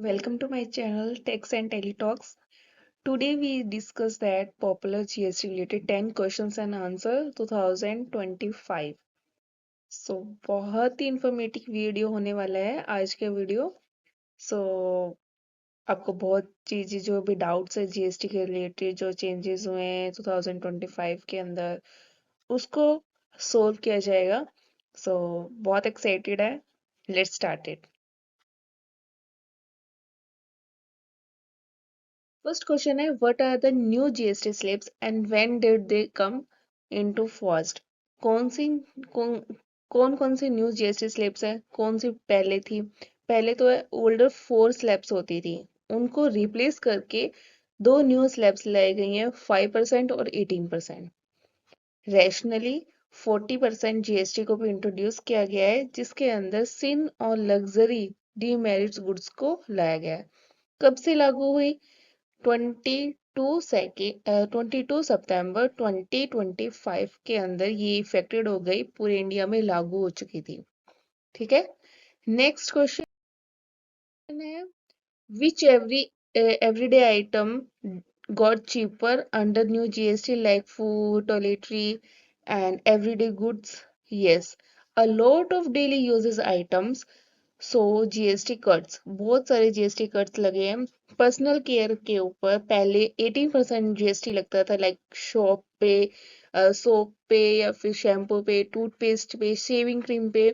Welcome to my channel Tex and Teletalks. Today we discuss that popular GST related 10 questions and answer 2025. So बहुत ही informative video होने वाला है आज का video. So आपको बहुत चीजें जो भी डाउट्स है जीएसटी के रिलेटेड जो चेंजेस हुए हैं 2025 के अंदर उसको सोल्व किया जाएगा. So बहुत एक्साइटेड है. Let's start it. First question है what are the new GST slips and when did they come into force? कौन सी कौन कौन कौन सी न्यू जीएसटी स्लिप्स है, कौन सी पहले थी? पहले तो ओल्डर 4 स्लैब्स होती थी, उनको रिप्लेस करके दो न्यू स्लैब्स लाई गई हैं 5% और 18%. रैशनली 40% जीएसटी को भी इंट्रोड्यूस किया गया है जिसके अंदर सिन और लग्जरी डीमेरिट्स गुड्स को लाया गया है. कब से लागू हुई? 22 सितंबर 2025 के अंदर ये इफेक्टेड हो गई, पूरे इंडिया में लागू हो चुकी थी. ठीक है. नेक्स्ट क्वेश्चन है विच everyday item got cheaper under new GST like food, toiletry and everyday goods? Yes, a lot of daily uses items. So GST cuts, बहुत सारे जीएसटी कट्स लगे हैं. पर्सनल केयर के ऊपर पहले 18% जीएसटी लगता था, लाइक शॉप पे, सोप पे या फिर शैम्पू पे, टूथपेस्ट पे, शेविंग क्रीम पे.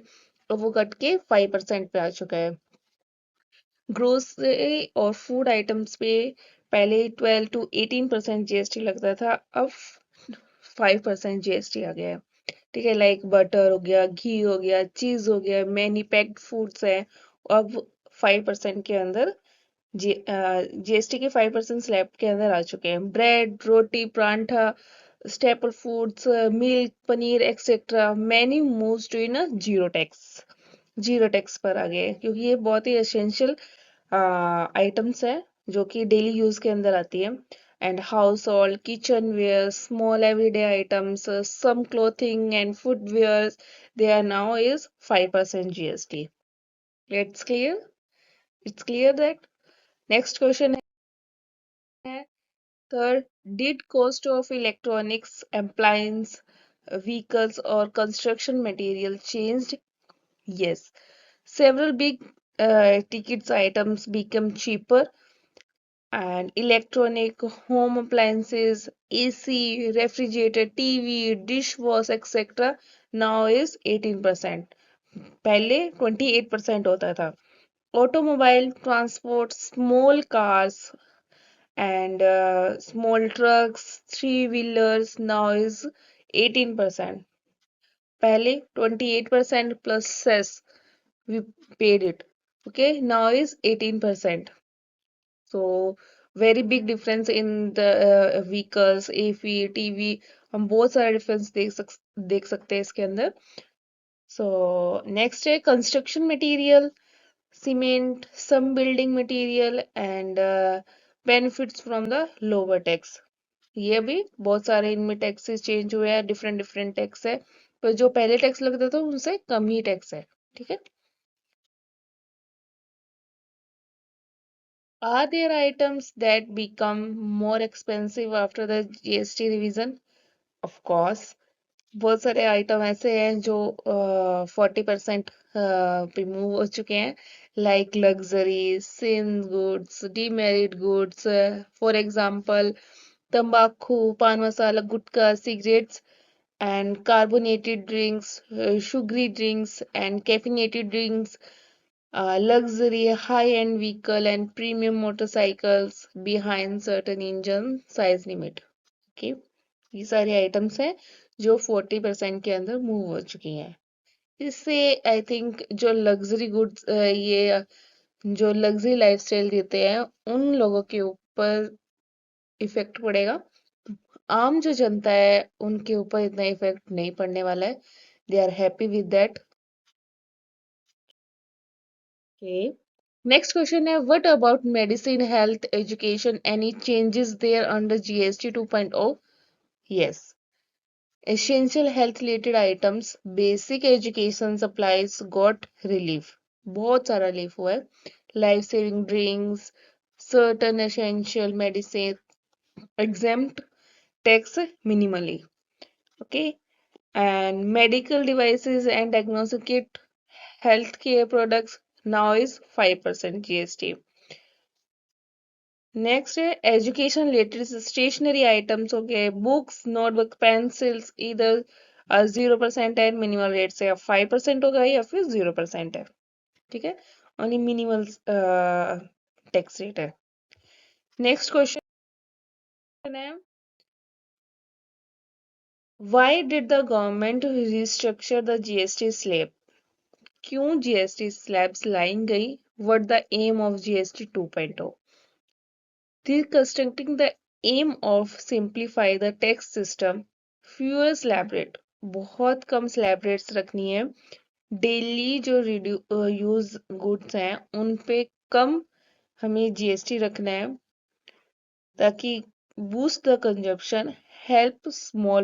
अब वो कट के 5% पे आ चुका है. ग्रोसरी और फूड आइटम्स पे पहले 12 to 18% जीएसटी लगता था, अब 5% जीएसटी आ गया है. ठीक है, लाइक बटर हो गया, घी हो गया, चीज हो गया, मैनी पैक्ड फूड्स है. अब 5% के अंदर जीएसटी के 5% स्लैब के अंदर आ चुके हैं. Bread, roti, paratha, staple foods, milk, paneer etcetera many moves to in zero tax पर आ गए क्योंकि ये बहुत ही एसेंशियल आइटम्स है जो कि डेली यूज के अंदर आती है. And household kitchenware small everyday items some clothing and food where they are now is 5% GST. It's clear. It's clear that. Next question है third, did cost of electronics appliance vehicles or construction material changed? Yes, several big tickets items become cheaper, and electronic home appliances, AC, refrigerator, TV, dishwash, etc. now is 18%. पहले 28% होता था. Automobile transport, small cars and small trucks, three-wheelers now is 18%. पहले 28% plus cess we paid it. Okay, now is 18%. So very big difference in the vehicles, AC, TV. हम बहुत सारा difference देख सकते हैं इसके अंदर. So next है construction material, cement, some building material and benefits from the lower tax. ये भी बहुत सारे इनमें टैक्सेस चेंज हुए हैं, डिफरेंट डिफरेंट टैक्स है, पर जो पहले टैक्स लगता था उनसे कम ही टैक्स है. ठीक है. Are there items that become more expensive after the GST revision? Of course. बहुत सारे आइटम ऐसे हैं जो 40% पे मूव हो चुके हैं, like luxury, sin goods, demerit goods. For example तंबाकू, पान मसाला, गुटखा, cigarettes and carbonated drinks, sugary drinks and caffeinated drinks, luxury high-end vehicle and premium motorcycles behind certain engine size limit. Okay, ये सारे आइटम्स हैं जो 40% के अंदर मूव हो चुकी हैं. इससे आई थिंक जो लग्जरी गुड्स ये जो लग्जरी लाइफस्टाइल देते हैं उन लोगों के ऊपर इफेक्ट पड़ेगा. आम जो जनता है उनके ऊपर इतना इफेक्ट नहीं पड़ने वाला है. They are happy with that. Okay. Next question है what about medicine, health, education? Any changes there under GST 2.0? Yes. Essential health related items, basic education supplies got relief. बहुत सारा relief हुआ है. life saving drinks, certain essential medicine exempt tax minimally. Okay, and medical devices and diagnostic kit, healthcare products now is 5% GST. Next है education related stationery items हो गए, books notebook pencils, इधर 0% है, minimal rate से अब 5% होगा या फिर 0% है। ठीक है, ओनली मिनिमल टैक्स रेट है। नेक्स्ट क्वेश्चन है, why did the government restructure the GST slab? क्यों जीएसटी स्लैब्स लाई गई? What the aim of GST 2.0? Reconstructing the aim of simplify the tax system, fewer slab rate, बहुत कम slab rates रखनी है। Daily जो use goods हैं उन पे कम हमें जीएसटी रखना है, ताकि boost the consumption, help small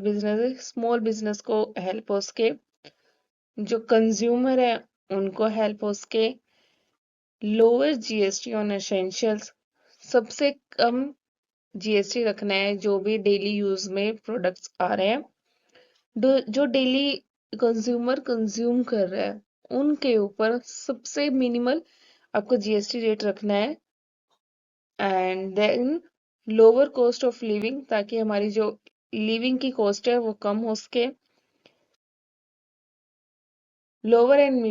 business को हेल्प हो सके, जो कंज्यूमर है उनको हेल्प हो सके। लोअर जीएसटी ऑन एसेंशियल्स, सबसे कम जीएसटी रखना है जो भी डेली यूज में प्रोडक्ट्स आ रहे हैं, जो डेली कंज्यूमर कंज्यूम कर रहा है उनके ऊपर सबसे मिनिमल आपको जीएसटी रेट रखना है। And then lower cost of living, ताकि हमारी जो लिविंग की कॉस्ट है वो कम हो सके। Lower and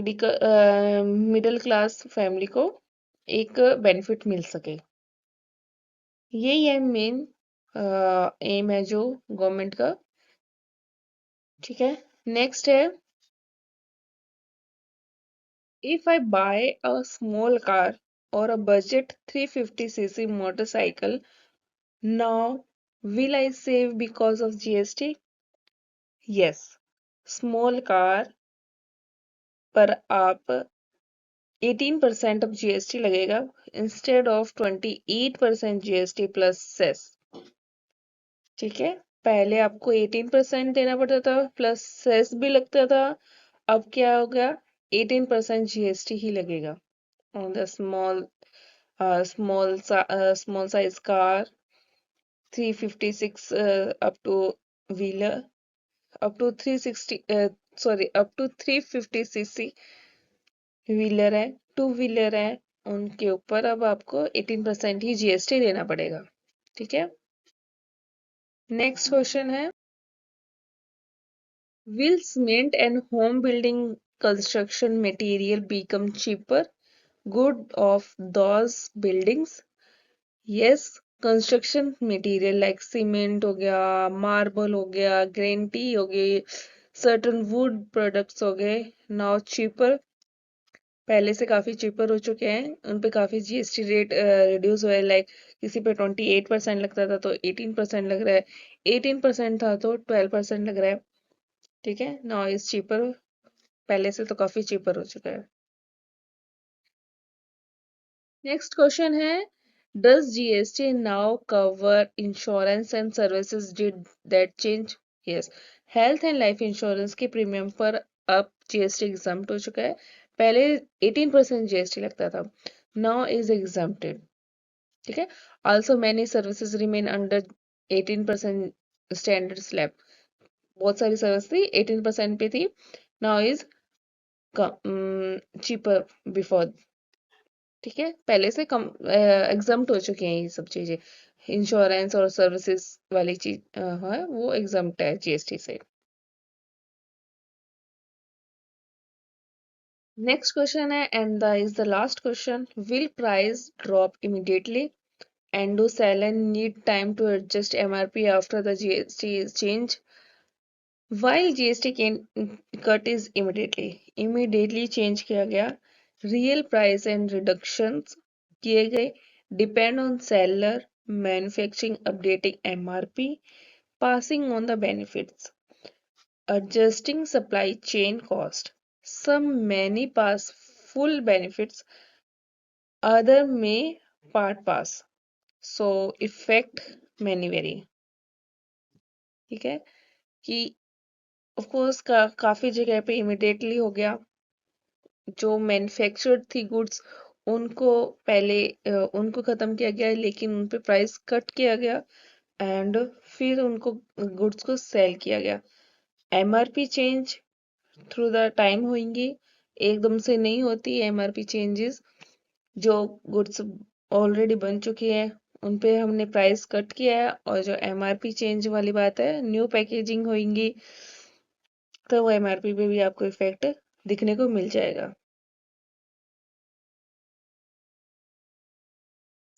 middle class family को एक बेनिफिट मिल सके। यही है मेन एम है जो गवर्नमेंट का। ठीक है, नेक्स्ट है, if I buy a small car or a budget 350cc motorcycle, now will I save because of GST? Yes. Small car पर आप 18% of GST लगेगा instead of 28% GST plus cess। ठीक है, पहले आपको 18% देना पड़ता था प्लस सेस भी लगता था, अब क्या हो गया, 18% जीएसटी ही लगेगा on the small size car, 356 up to wheeler, up to 360 up to 350cc wheeler है, टू व्हीलर है, उनके ऊपर अब आपको 18% ही जीएसटी देना पड़ेगा। ठीक है, नेक्स्ट क्वेश्चन है, will cement and home building construction material become cheaper good of those buildings? Yes, construction material like cement हो गया, marble हो गया, guarantee हो गई, certain wood products हो गए, now cheaper, पहले से काफी cheaper हो चुके हैं, उन पे काफी जीएसटी रेट रिड्यूस हुआ है। लाइक किसी पे 28% लगता था तो 18% लग रहा है, 18% था तो 12% लग रहा है। ठीक है, नाउ इज चीपर, पहले से तो काफी चीपर हो चुका है। नेक्स्ट क्वेश्चन है, does GST now cover insurance and services, did that change? Yes, health and life insurance के प्रीमियम पर अब जीएसटी एग्जम्प्ट हो चुका है। पहले 18% जीएसटी लगता था, नाउ इज एग्जम्प्टेड। ठीक है, also many services remain under 18% standard slab. बहुत सारी सर्विस थी 18% पे थी, नाउ इज चीपर बिफोर। ठीक है, पहले से कम एग्जम्प्ट हो चुके हैं ये सब चीजें, इंश्योरेंस और सर्विसेज वाली चीज है वो एग्जम्प्ट है जीएसटी से। नेक्स्ट क्वेश्चन है, and the is the last question, will price drop immediately and do seller need time to adjust MRP after the GST change? While GST cut is immediately change किया गया, real price and reductions किए गए, depend on seller, manufacturing updating MRP, passing on the benefits, adjusting supply chain cost. Some many pass full benefits, other may part pass. So effect many vary। ठीक है, कि of course काफी जगह पे immediately हो गया, जो मैन्युफैक्चर्ड थी गुड्स उनको पहले उनको खत्म किया गया, लेकिन उन पे प्राइस कट किया गया एंड फिर उनको गुड्स को सेल किया गया। MRP change through the time होंगी, एकदम से नहीं होती एमआरपी चेंजेस। जो गुड्स ऑलरेडी बन चुकी है उन पे हमने प्राइस कट किया है, और जो एमआरपी चेंज वाली बात है, न्यू पैकेजिंग होंगी, तो वो एमआरपी पे भी आपको इफेक्ट दिखने को मिल जाएगा।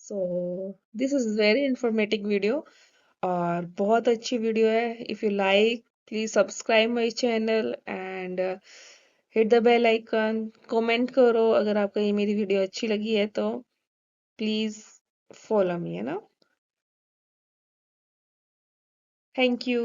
So this is very informative video, और बहुत अच्छी वीडियो है। If you like, please subscribe my channel and hit the bell icon. Comment करो अगर आपको ये मेरी वीडियो अच्छी लगी है तो। प्लीज फॉलो मी, है ना। Thank you.